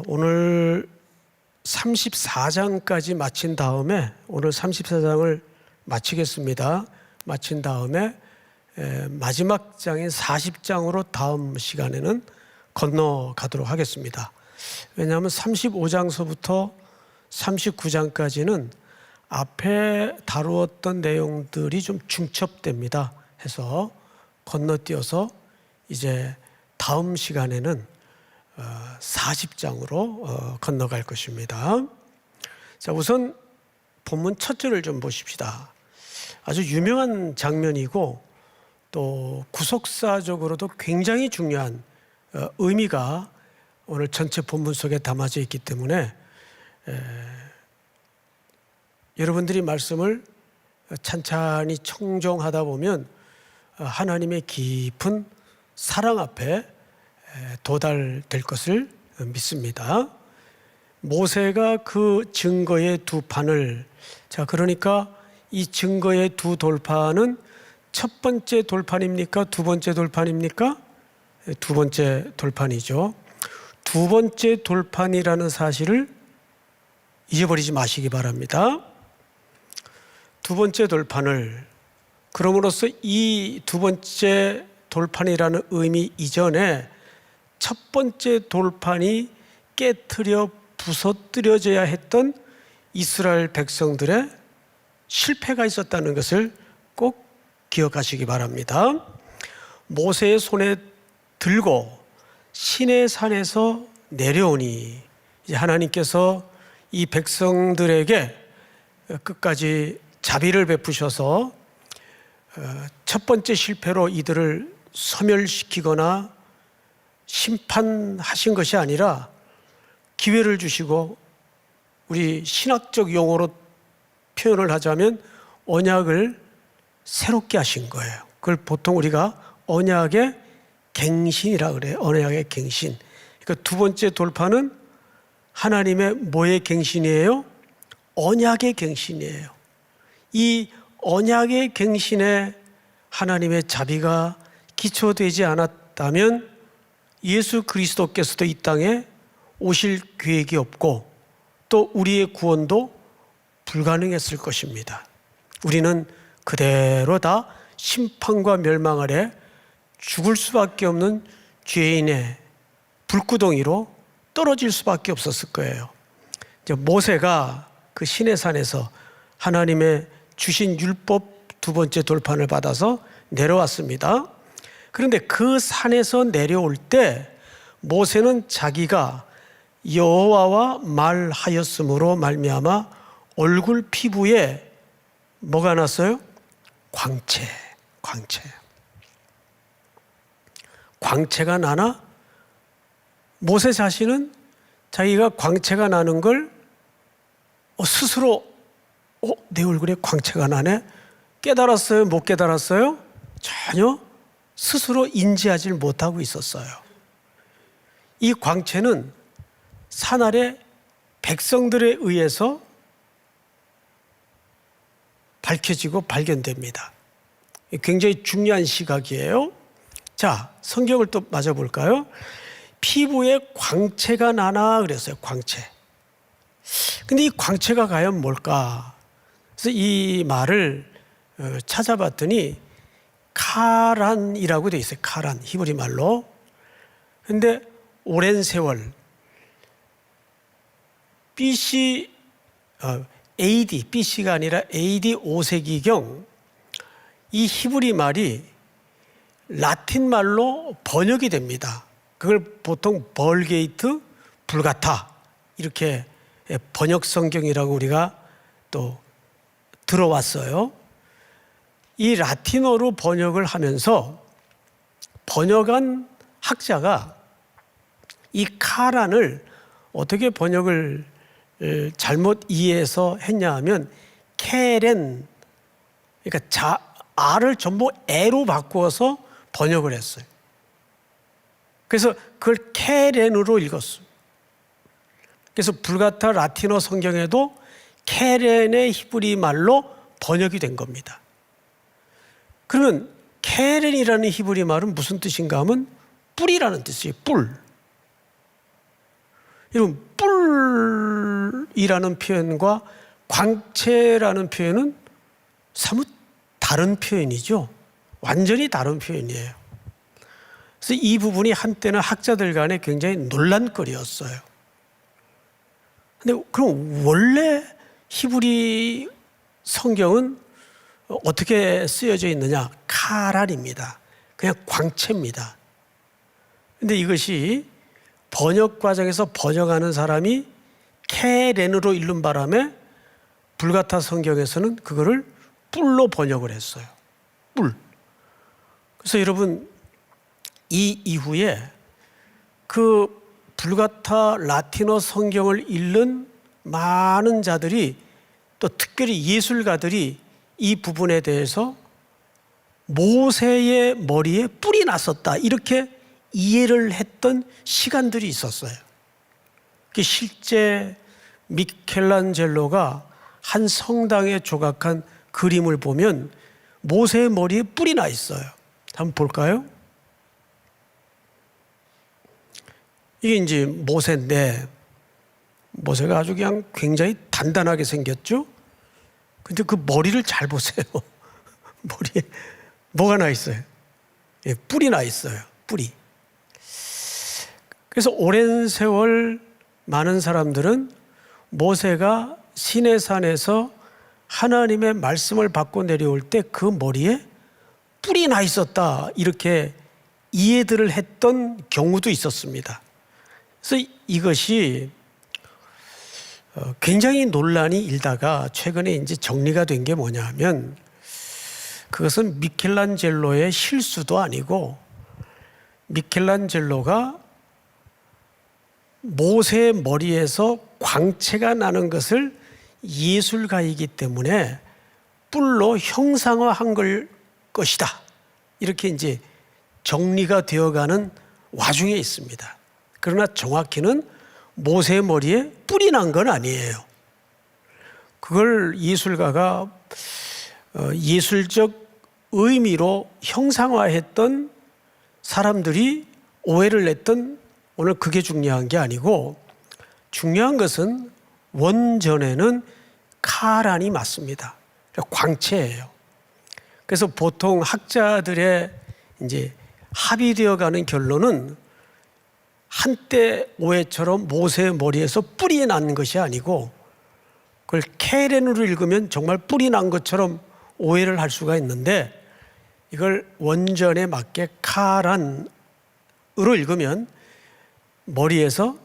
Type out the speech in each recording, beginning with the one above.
오늘 34장까지 마친 다음에 오늘 34장을 마치겠습니다. 마친 다음에 마지막 장인 40장으로 다음 시간에는 건너가도록 하겠습니다. 왜냐하면 35장서부터 39장까지는 앞에 다루었던 내용들이 좀 중첩됩니다. 해서 건너뛰어서 이제 다음 시간에는 40장으로 건너갈 것입니다. 자, 우선 본문 첫 절을 좀 보십시다. 아주 유명한 장면이고 또 구속사적으로도 굉장히 중요한 의미가 오늘 전체 본문 속에 담아져 있기 때문에 여러분들이 말씀을 찬찬히 청종하다 보면 하나님의 깊은 사랑 앞에 도달될 것을 믿습니다. 모세가 그 증거의 두 판을, 자, 그러니까 이 증거의 두 돌판은 첫 번째 돌판입니까? 두 번째 돌판입니까? 두 번째 돌판이죠. 두 번째 돌판이라는 사실을 잊어버리지 마시기 바랍니다. 두 번째 돌판을, 그럼으로써 이 두 번째 돌판이라는 의미 이전에 첫 번째 돌판이 깨트려 부서뜨려져야 했던 이스라엘 백성들의 실패가 있었다는 것을 꼭 기억하시기 바랍니다. 모세의 손에 들고 시내산에서 내려오니 이제 하나님께서 이 백성들에게 끝까지 자비를 베푸셔서 첫 번째 실패로 이들을 소멸시키거나 심판하신 것이 아니라 기회를 주시고, 우리 신학적 용어로 표현을 하자면 언약을 새롭게 하신 거예요. 그걸 보통 우리가 언약의 갱신이라 그래요. 언약의 갱신. 그러니까 두 번째 돌파는 하나님의 뭐의 갱신이에요? 언약의 갱신이에요. 이 언약의 갱신에 하나님의 자비가 기초되지 않았다면 예수 그리스도께서도 이 땅에 오실 계획이 없고 또 우리의 구원도 불가능했을 것입니다. 우리는 그대로 다 심판과 멸망 아래 죽을 수밖에 없는 죄인의 불구덩이로 떨어질 수밖에 없었을 거예요. 이제 모세가 그 시내산에서 하나님의 주신 율법 두 번째 돌판을 받아서 내려왔습니다. 그런데 그 산에서 내려올 때 모세는 자기가 여호와와 말하였으므로 말미암아 얼굴 피부에 뭐가 났어요? 광채가 나나 모세 자신은 자기가 광채가 나는 걸 스스로 내 얼굴에 광채가 나네? 깨달았어요? 못 깨달았어요? 전혀 스스로 인지하지 못하고 있었어요. 이 광채는 산 아래 백성들에 의해서 밝혀지고 발견됩니다. 굉장히 중요한 시각이에요. 자, 성경을 또 맞아볼까요? 피부에 광채가 나나 그랬어요. 광채. 근데 이 광채가 과연 뭘까? 그래서 이 말을 찾아봤더니 카란이라고 되어 있어요. 카란, 히브리 말로. 근데 오랜 세월 BC가 아니라 AD 5세기경 이 히브리 말이 라틴 말로 번역이 됩니다. 그걸 보통 벌게이트, 불가타 이렇게 번역 성경이라고 우리가 또 들어왔어요. 이 라틴어로 번역을 하면서 번역한 학자가 이 카란을 어떻게 번역을 잘못 이해해서 했냐 하면 케렌, 그러니까 R을 전부 E로 바꾸어서 번역을 했어요. 그래서 그걸 케렌으로 읽었어요. 그래서 불가타 라틴어 성경에도 케렌의 히브리 말로 번역이 된 겁니다. 그러면 케렌이라는 히브리 말은 무슨 뜻인가 하면 뿔이라는 뜻이에요. 뿔. 여러분, 뿔이라는 표현과 광채라는 표현은 사뭇 다른 표현이죠. 완전히 다른 표현이에요. 그래서 이 부분이 한때는 학자들 간에 굉장히 논란거리였어요. 근데 그럼 원래 히브리 성경은 어떻게 쓰여져 있느냐? 카랄입니다. 그냥 광채입니다. 근데 이것이 번역 과정에서 번역하는 사람이 케렌으로 읽는 바람에 불가타 성경에서는 그거를 뿔로 번역을 했어요. 뿔. 그래서 여러분, 이 이후에 그 불가타 라틴어 성경을 읽는 많은 자들이, 또 특별히 예술가들이 이 부분에 대해서 모세의 머리에 뿔이 났었다, 이렇게 이해를 했던 시간들이 있었어요. 실제 미켈란젤로가 한 성당에 조각한 그림을 보면 모세의 머리에 뿔이 나 있어요. 한번 볼까요? 이게 이제 모세인데, 모세가 아주 그냥 굉장히 단단하게 생겼죠? 근데 그 머리를 잘 보세요. 머리에 뭐가 나 있어요? 예, 뿔이 나 있어요. 뿔이. 그래서 오랜 세월 많은 사람들은 모세가 시내산에서 하나님의 말씀을 받고 내려올 때 그 머리에 뿔이 나 있었다, 이렇게 이해들을 했던 경우도 있었습니다. 그래서 이것이 굉장히 논란이 일다가 최근에 이제 정리가 된 게 뭐냐면, 그것은 미켈란젤로의 실수도 아니고 미켈란젤로가 모세의 머리에서 광채가 나는 것을 예술가이기 때문에 뿔로 형상화한 것이다, 이렇게 이제 정리가 되어가는 와중에 있습니다. 그러나 정확히는 모세의 머리에 뿔이 난 건 아니에요. 그걸 예술가가 예술적 의미로 형상화했던 사람들이 오해를 냈던, 오늘 그게 중요한 게 아니고, 중요한 것은 원전에는 카란이 맞습니다. 광채예요. 그래서 보통 학자들의 이제 합의되어 가는 결론은 한때 오해처럼 모세의 머리에서 뿔이 난 것이 아니고, 그걸 케렌으로 읽으면 정말 뿔이 난 것처럼 오해를 할 수가 있는데, 이걸 원전에 맞게 카란으로 읽으면 머리에서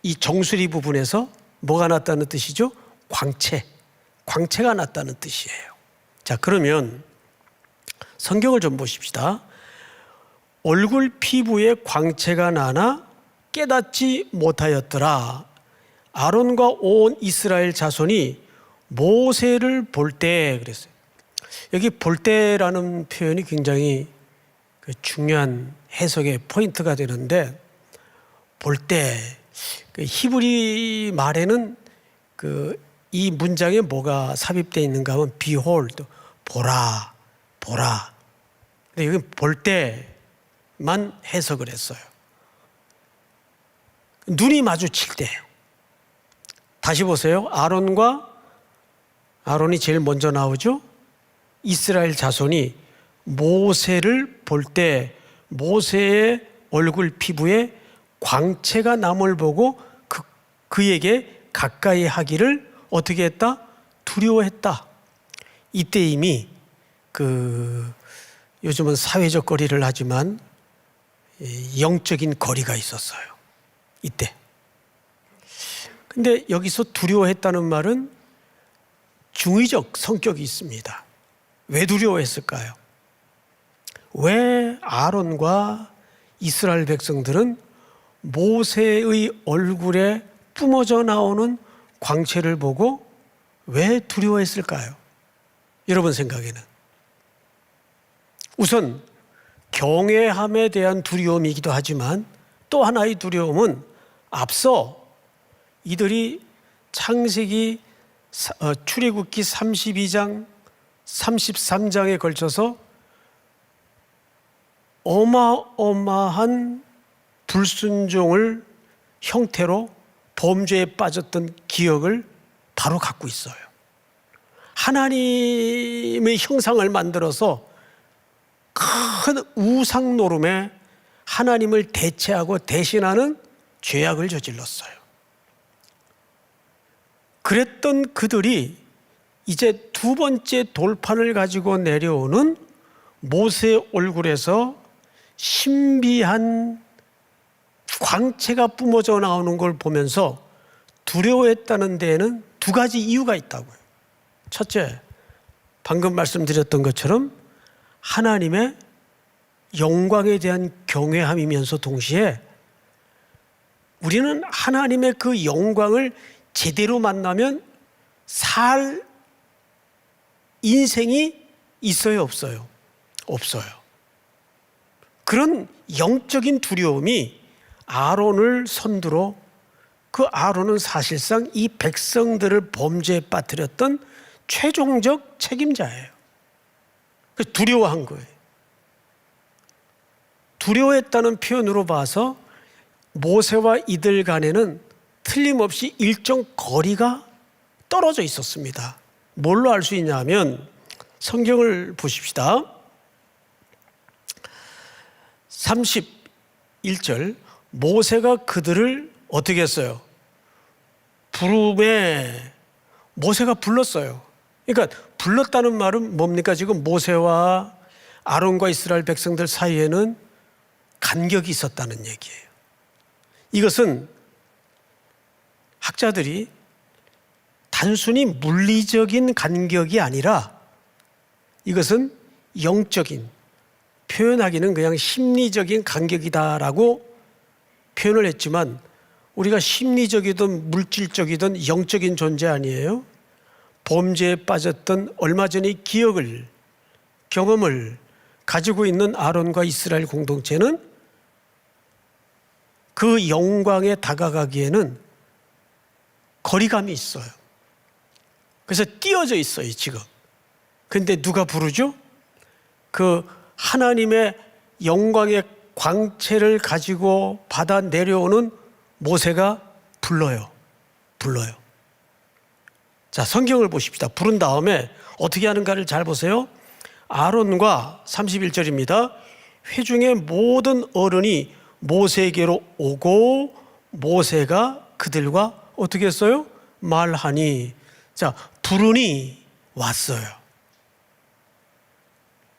이 정수리 부분에서 뭐가 났다는 뜻이죠? 광채가 났다는 뜻이에요. 자, 그러면 성경을 좀 보십시다. 얼굴 피부에 광채가 나나 깨닫지 못하였더라. 아론과 온 이스라엘 자손이 모세를 볼 때, 그랬어요. 여기 볼 때라는 표현이 굉장히 중요한 해석의 포인트가 되는데, 볼 때, 히브리 말에는 이 문장에 뭐가 삽입되어 있는가 하면 behold, 보라. 근데 여기 볼 때만 해석을 했어요. 눈이 마주칠 때. 다시 보세요. 아론이 제일 먼저 나오죠. 이스라엘 자손이 모세를 볼 때 모세의 얼굴 피부에 광채가 남을 보고 그에게 가까이 하기를 어떻게 했다? 두려워했다. 이때 이미 요즘은 사회적 거리를 하지만 영적인 거리가 있었어요. 이때. 근데 여기서 두려워했다는 말은 중의적 성격이 있습니다. 왜 두려워했을까요? 왜 아론과 이스라엘 백성들은 모세의 얼굴에 뿜어져 나오는 광채를 보고 왜 두려워했을까요? 여러분 생각에는. 우선 경외함에 대한 두려움이기도 하지만, 또 하나의 두려움은 앞서 이들이 창세기, 출애굽기 32장, 33장에 걸쳐서 어마어마한 불순종을 형태로 범죄에 빠졌던 기억을 바로 갖고 있어요. 하나님의 형상을 만들어서 큰 우상 노름에 하나님을 대체하고 대신하는 죄악을 저질렀어요. 그랬던 그들이 이제 두 번째 돌판을 가지고 내려오는 모세의 얼굴에서 신비한 광채가 뿜어져 나오는 걸 보면서 두려워했다는 데에는 두 가지 이유가 있다고요. 첫째, 방금 말씀드렸던 것처럼 하나님의 영광에 대한 경외함이면서 동시에 우리는 하나님의 그 영광을 제대로 만나면 살 인생이 있어요, 없어요? 없어요. 그런 영적인 두려움이 아론을 선두로, 그 아론은 사실상 이 백성들을 범죄에 빠뜨렸던 최종적 책임자예요. 그래서 두려워한 거예요. 두려워했다는 표현으로 봐서 모세와 이들 간에는 틀림없이 일정 거리가 떨어져 있었습니다. 뭘로 알 수 있냐면 성경을 보십시다. 31절, 모세가 그들을 어떻게 했어요? 부름에 모세가 불렀어요. 그러니까 불렀다는 말은 뭡니까? 지금 모세와 아론과 이스라엘 백성들 사이에는 간격이 있었다는 얘기예요. 이것은 학자들이 단순히 물리적인 간격이 아니라 이것은 영적인, 표현하기는 그냥 심리적인 간격이다라고 표현을 했지만 우리가 심리적이든 물질적이든 영적인 존재 아니에요? 범죄에 빠졌던 얼마 전의 기억을, 경험을 가지고 있는 아론과 이스라엘 공동체는 그 영광에 다가가기에는 거리감이 있어요. 그래서 띄어져 있어요, 지금. 근데 누가 부르죠? 그 하나님의 영광의 광채를 가지고 받아 내려오는 모세가 불러요. 자, 성경을 보십시다. 부른 다음에 어떻게 하는가를 잘 보세요. 아론과 31절입니다. 회중의 모든 어른이 모세에게로 오고 모세가 그들과 어떻게 했어요? 말하니. 자, 부르니 왔어요.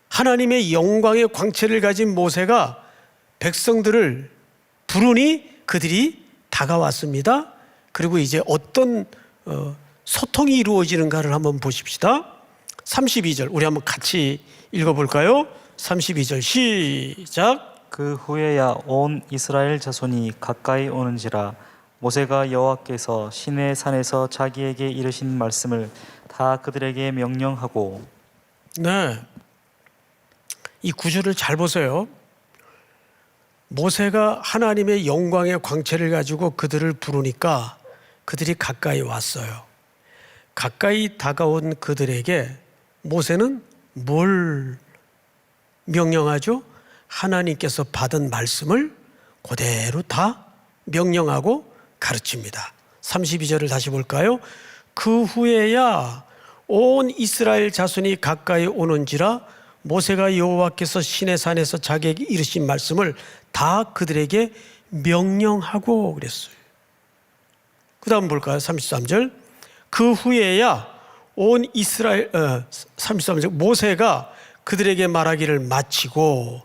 하나님의 영광의 광채를 가진 모세가 백성들을 부르니 그들이 다가왔습니다. 그리고 이제 어떤 소통이 이루어지는가를 한번 보십시다. 32절 우리 한번 같이 읽어볼까요? 32절 시작. 그 후에야 온 이스라엘 자손이 가까이 오는지라 모세가 여호와께서 시내 산에서 자기에게 이르신 말씀을 다 그들에게 명령하고. 네, 이 구절을 잘 보세요. 모세가 하나님의 영광의 광채를 가지고 그들을 부르니까 그들이 가까이 왔어요. 가까이 다가온 그들에게 모세는 뭘 명령하죠? 하나님께서 받은 말씀을 그대로 다 명령하고 가르칩니다. 32절을 다시 볼까요? 그 후에야 온 이스라엘 자손이 가까이 오는지라 모세가 여호와께서 시내산에서 자기에게 이르신 말씀을 다 그들에게 명령하고 그랬어요. 그 다음 볼까요? 33절. 그 후에야 온 이스라엘 33절 모세가 그들에게 말하기를 마치고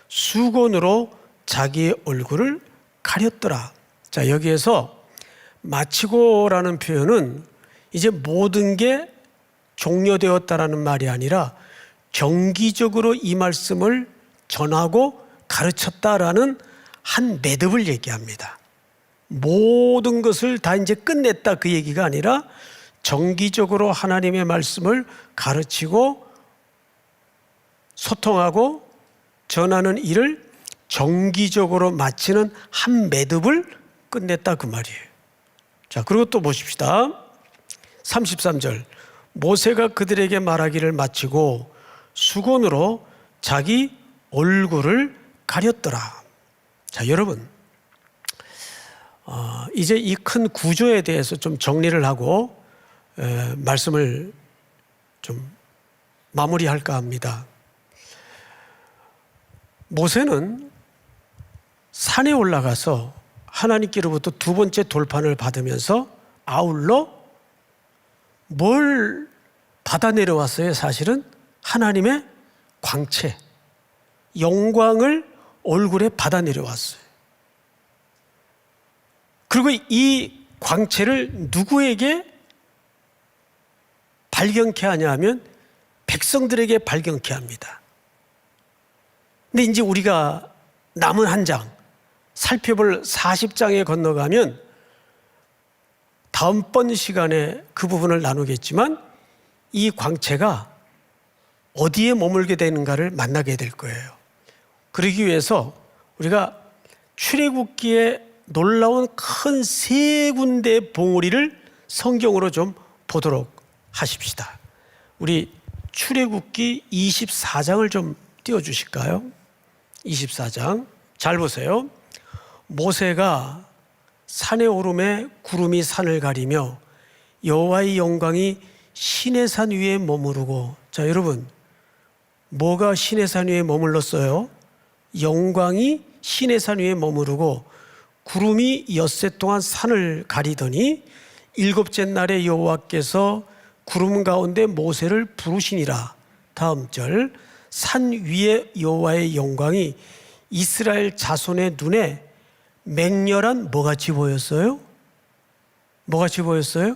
수건으로 자기의 얼굴을 가렸더라. 자, 여기에서 마치고라는 표현은 이제 모든 게 종료되었다라는 말이 아니라 정기적으로 이 말씀을 전하고 가르쳤다라는 한 매듭을 얘기합니다. 모든 것을 다 이제 끝냈다 그 얘기가 아니라 정기적으로 하나님의 말씀을 가르치고 소통하고 전하는 일을 정기적으로 마치는 한 매듭을 끝냈다 그 말이에요. 자, 그리고 또 보십시다. 33절 모세가 그들에게 말하기를 마치고 수건으로 자기 얼굴을 가렸더라. 자, 여러분 이제 이 큰 구조에 대해서 좀 정리를 하고 말씀을 좀 마무리할까 합니다. 모세는 산에 올라가서 하나님께로부터 두 번째 돌판을 받으면서 아울러 뭘 받아 내려왔어요? 사실은 하나님의 광채, 영광을 얼굴에 받아 내려왔어요. 그리고 이 광채를 누구에게 발견케 하냐 하면 백성들에게 발견케 합니다. 근데 이제 우리가 남은 한 장 살펴볼 40장에 건너가면 다음번 시간에 그 부분을 나누겠지만 이 광채가 어디에 머물게 되는가를 만나게 될 거예요. 그러기 위해서 우리가 출애굽기에 놀라운 큰 세 군데의 봉우리를 성경으로 좀 보도록 하십시다. 우리 출애굽기 24장을 좀 띄워주실까요? 24장 잘 보세요. 모세가 산에 오름에 구름이 산을 가리며 여호와의 영광이 시내산 위에 머무르고, 자 여러분, 뭐가 시내산 위에 머물렀어요? 영광이 시내산 위에 머무르고 구름이 엿새 동안 산을 가리더니 일곱째 날에 여호와께서 구름 가운데 모세를 부르시니라. 다음 절, 산 위에 여호와의 영광이 이스라엘 자손의 눈에 맹렬한 뭐같이 보였어요? 뭐같이 보였어요?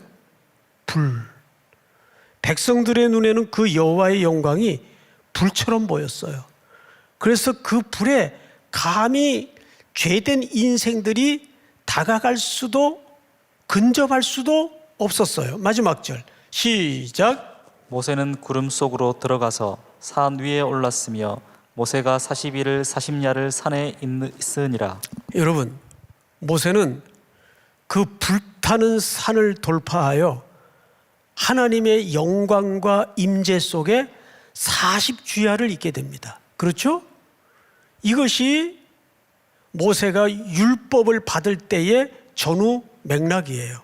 불. 백성들의 눈에는 그 여호와의 영광이 불처럼 보였어요. 그래서 그 불에 감히 죄된 인생들이 다가갈 수도 근접할 수도 없었어요. 마지막 절 시작. 모세는 구름 속으로 들어가서 산 위에 올랐으며 모세가 40일을 40야를 산에 있으니라. 여러분, 모세는 그 불타는 산을 돌파하여 하나님의 영광과 임재 속에 40주야를 있게 됩니다. 그렇죠? 이것이 모세가 율법을 받을 때의 전후 맥락이에요.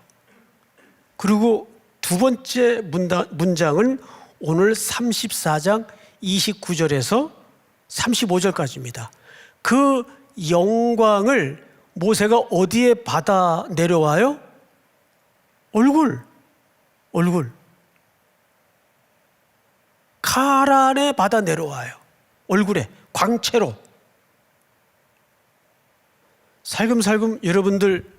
그리고 두 번째 문장은 오늘 34장 29절에서 35절까지입니다. 그 영광을 모세가 어디에 받아 내려와요? 얼굴. 카란에 받아 내려와요. 얼굴에, 광채로. 살금살금 여러분들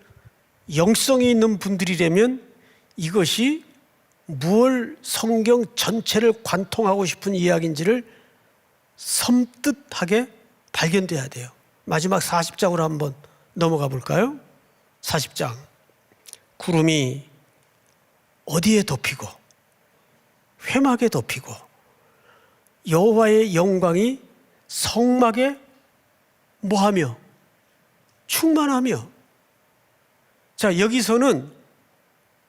영성이 있는 분들이라면 이것이 무엇 성경 전체를 관통하고 싶은 이야기인지를 섬뜩하게 발견돼야 돼요. 마지막 40장으로 한번 넘어가 볼까요? 40장. 구름이 어디에 덮이고 회막에 덮이고 여호와의 영광이 성막에 뭐하며? 충만하며. 자, 여기서는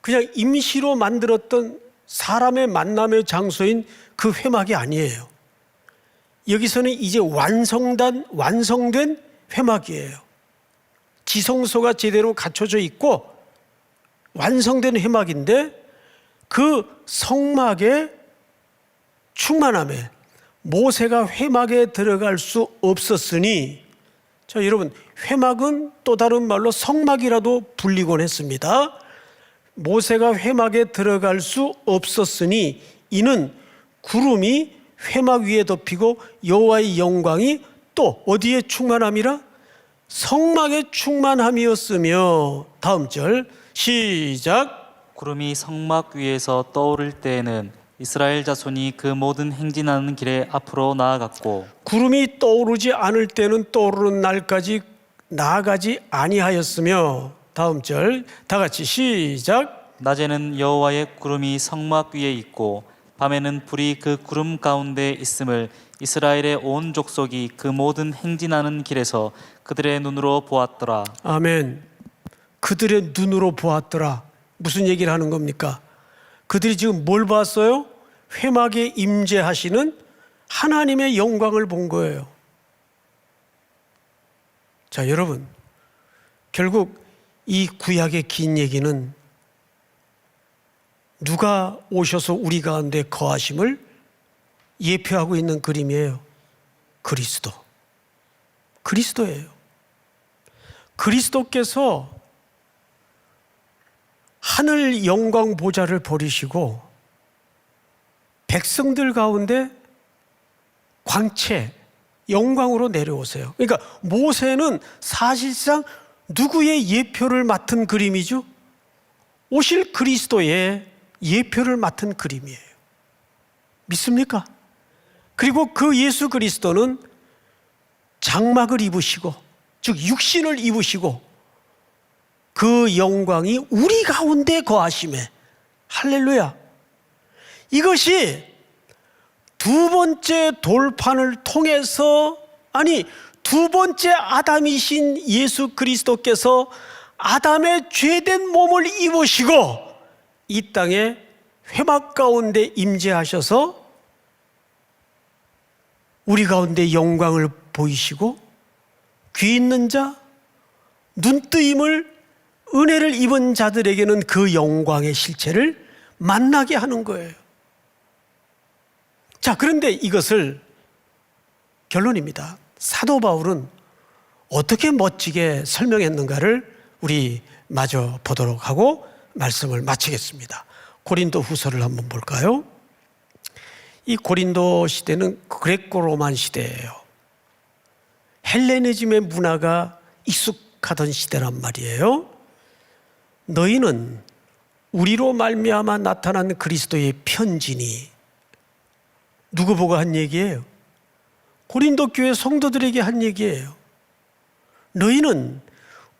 그냥 임시로 만들었던 사람의 만남의 장소인 그 회막이 아니에요. 여기서는 이제 완성된 회막이에요. 지성소가 제대로 갖춰져 있고 완성된 회막인데 그 성막의 충만함에 모세가 회막에 들어갈 수 없었으니, 자 여러분, 회막은 또 다른 말로 성막이라도 불리곤 했습니다. 모세가 회막에 들어갈 수 없었으니 이는 구름이 회막 위에 덮이고 여호와의 영광이 또 어디에 충만함이라? 성막의 충만함이었으며. 다음 절 시작. 구름이 성막 위에서 떠오를 때에는 이스라엘 자손이 그 모든 행진하는 길에 앞으로 나아갔고, 구름이 떠오르지 않을 때는 떠오르는 날까지 나아가지 아니하였으며. 다음 절 다 같이 시작. 낮에는 여호와의 구름이 성막 위에 있고 밤에는 불이 그 구름 가운데 있음을 이스라엘의 온 족속이 그 모든 행진하는 길에서 그들의 눈으로 보았더라. 아멘. 그들의 눈으로 보았더라. 무슨 얘기를 하는 겁니까? 그들이 지금 뭘 봤어요? 회막에 임재하시는 하나님의 영광을 본 거예요. 자, 여러분, 결국 이 구약의 긴 얘기는 누가 오셔서 우리 가운데 거하심을 예표하고 있는 그림이에요. 그리스도예요. 그리스도께서 하늘 영광 보좌를 버리시고 백성들 가운데 광채, 영광으로 내려오세요. 그러니까 모세는 사실상 누구의 예표를 맡은 그림이죠? 오실 그리스도의 예표를 맡은 그림이에요. 믿습니까? 그리고 그 예수 그리스도는 장막을 입으시고, 즉 육신을 입으시고 그 영광이 우리 가운데 거하심에, 할렐루야. 이것이 두 번째 돌판을 통해서, 아니 두 번째 아담이신 예수 그리스도께서 아담의 죄된 몸을 입으시고 이 땅에 회막 가운데 임재하셔서 우리 가운데 영광을 보이시고 귀 있는 자, 눈뜨임을, 은혜를 입은 자들에게는 그 영광의 실체를 만나게 하는 거예요. 자, 그런데 이것을, 결론입니다. 사도 바울은 어떻게 멋지게 설명했는가를 우리 마저 보도록 하고 말씀을 마치겠습니다. 고린도 후서를 한번 볼까요? 이 고린도 시대는 그레코 로만 시대예요. 헬레니즘의 문화가 익숙하던 시대란 말이에요. 너희는 우리로 말미암아 나타난 그리스도의 편지니, 누구 보고 한 얘기예요? 고린도 교회 성도들에게 한 얘기예요. 너희는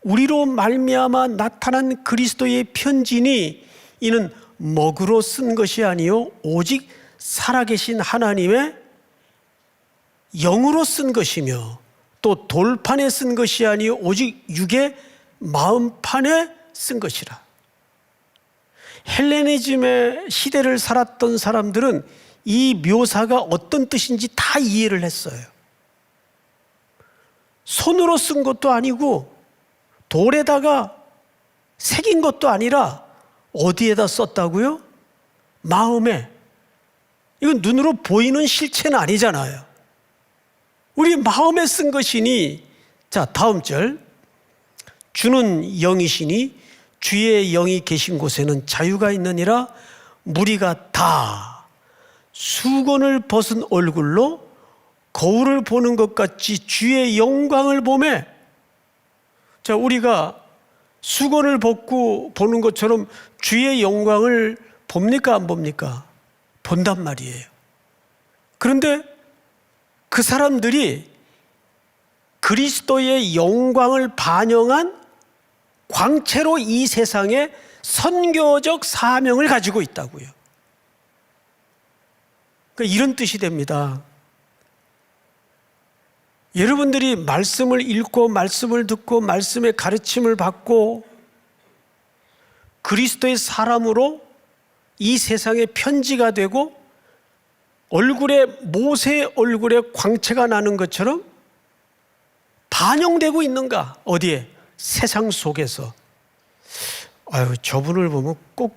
우리로 말미암아 나타난 그리스도의 편지니, 이는 먹으로 쓴 것이 아니요 오직 살아계신 하나님의 영으로 쓴 것이며, 또 돌판에 쓴 것이 아니요 오직 육의 마음판에 쓴 것이라. 헬레니즘의 시대를 살았던 사람들은 이 묘사가 어떤 뜻인지 다 이해를 했어요. 손으로 쓴 것도 아니고 돌에다가 새긴 것도 아니라 어디에다 썼다고요? 마음에. 이건 눈으로 보이는 실체는 아니잖아요. 우리 마음에 쓴 것이니, 자, 다음 절. 주는 영이시니 주의 영이 계신 곳에는 자유가 있느니라. 무리가 다 수건을 벗은 얼굴로 거울을 보는 것 같이 주의 영광을 보매. 자, 우리가 수건을 벗고 보는 것처럼 주의 영광을 봅니까, 안 봅니까? 본단 말이에요. 그런데 그 사람들이 그리스도의 영광을 반영한 광채로 이 세상에 선교적 사명을 가지고 있다고요. 그러니까 이런 뜻이 됩니다. 여러분들이 말씀을 읽고 말씀을 듣고 말씀의 가르침을 받고 그리스도의 사람으로 이 세상의 편지가 되고 얼굴에, 모세의 얼굴에 광채가 나는 것처럼 반영되고 있는가? 어디에? 세상 속에서. 아유, 저분을 보면 꼭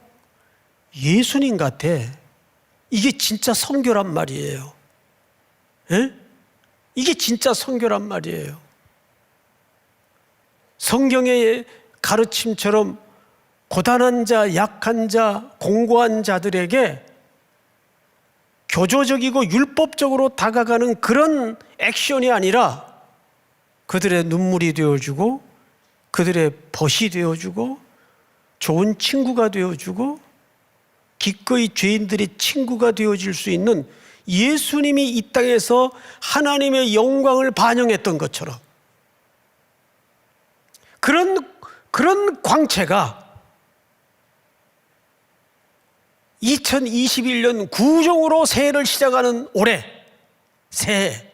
예수님 같아. 이게 진짜 선교란 말이에요. 에? 이게 진짜 선교란 말이에요. 성경의 가르침처럼 고단한 자, 약한 자, 공고한 자들에게 교조적이고 율법적으로 다가가는 그런 액션이 아니라 그들의 눈물이 되어주고 그들의 벗이 되어주고 좋은 친구가 되어주고 기꺼이 죄인들의 친구가 되어줄 수 있는, 예수님이 이 땅에서 하나님의 영광을 반영했던 것처럼 그런 광채가 2021년 구종으로 새해를 시작하는 올해 새해,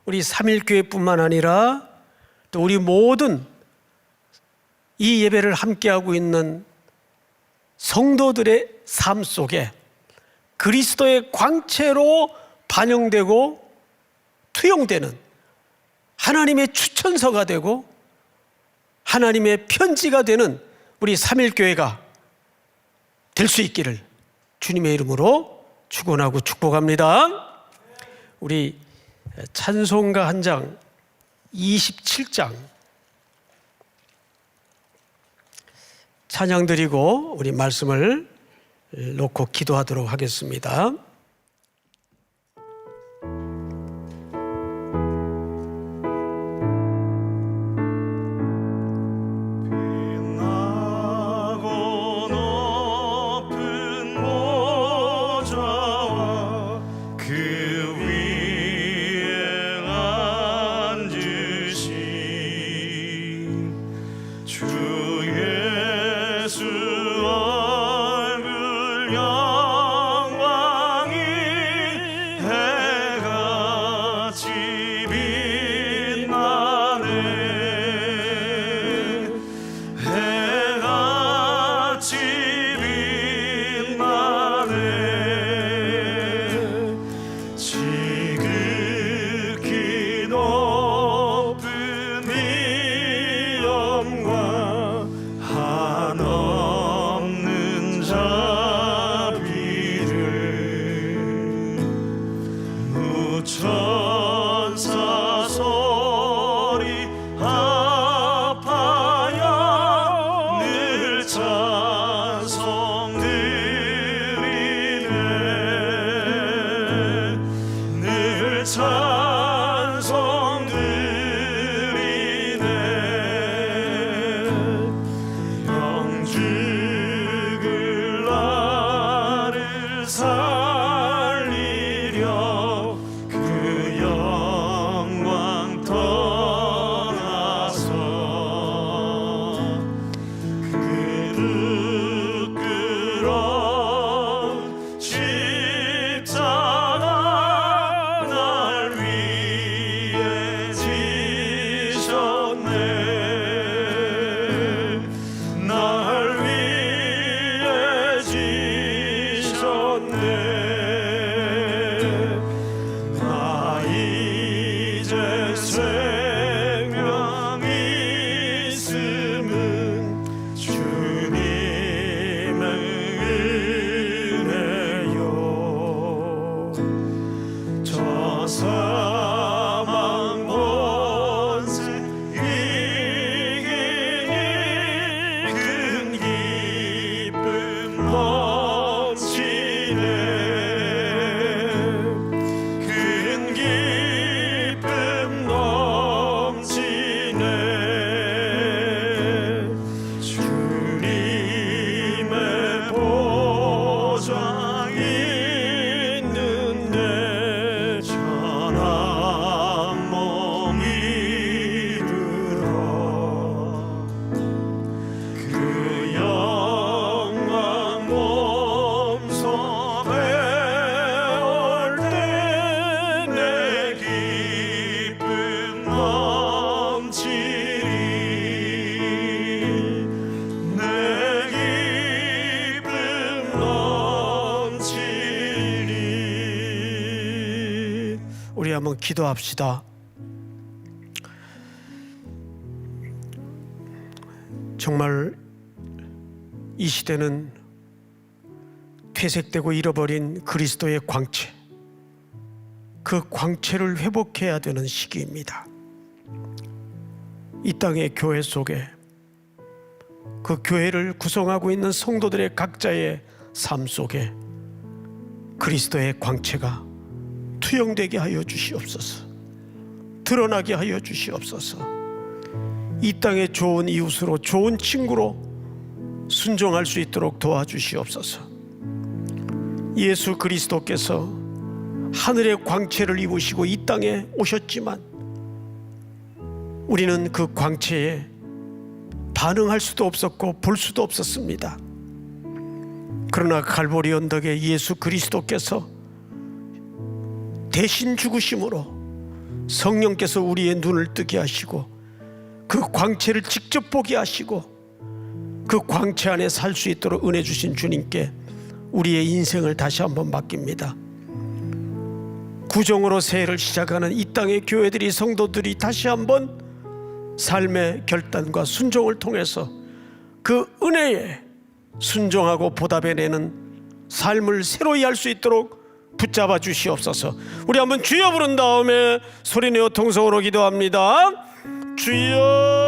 우리 삼일교회뿐만 아니라 또 우리 모든 이 예배를 함께하고 있는 성도들의 삶 속에 그리스도의 광채로 반영되고 투영되는 하나님의 추천서가 되고 하나님의 편지가 되는 우리 삼일교회가 될 수 있기를 주님의 이름으로 축원하고 축복합니다. 우리 찬송가 한 장 27장 찬양 드리고 우리 말씀을 놓고 기도하도록 하겠습니다. 우리 한번 기도합시다. 정말 이 시대는 퇴색되고 잃어버린 그리스도의 광채, 그 광채를 회복해야 되는 시기입니다. 이 땅의 교회 속에 그 교회를 구성하고 있는 성도들의 각자의 삶 속에 그리스도의 광채가 투영되게 하여 주시옵소서. 드러나게 하여 주시옵소서. 이 땅에 좋은 이웃으로, 좋은 친구로 순종할 수 있도록 도와주시옵소서. 예수 그리스도께서 하늘의 광채를 입으시고 이 땅에 오셨지만 우리는 그 광채에 반응할 수도 없었고 볼 수도 없었습니다. 그러나 갈보리 언덕에 예수 그리스도께서 대신 죽으심으로 성령께서 우리의 눈을 뜨게 하시고 그 광채를 직접 보게 하시고 그 광채 안에 살 수 있도록 은혜 주신 주님께 우리의 인생을 다시 한번 맡깁니다. 구정으로 새해를 시작하는 이 땅의 교회들이, 성도들이 다시 한번 삶의 결단과 순종을 통해서 그 은혜에 순종하고 보답해내는 삶을 새로이 할 수 있도록 붙잡아 주시옵소서. 우리 한번 주여 부른 다음에 소리내어 통성으로 기도합니다. 주여.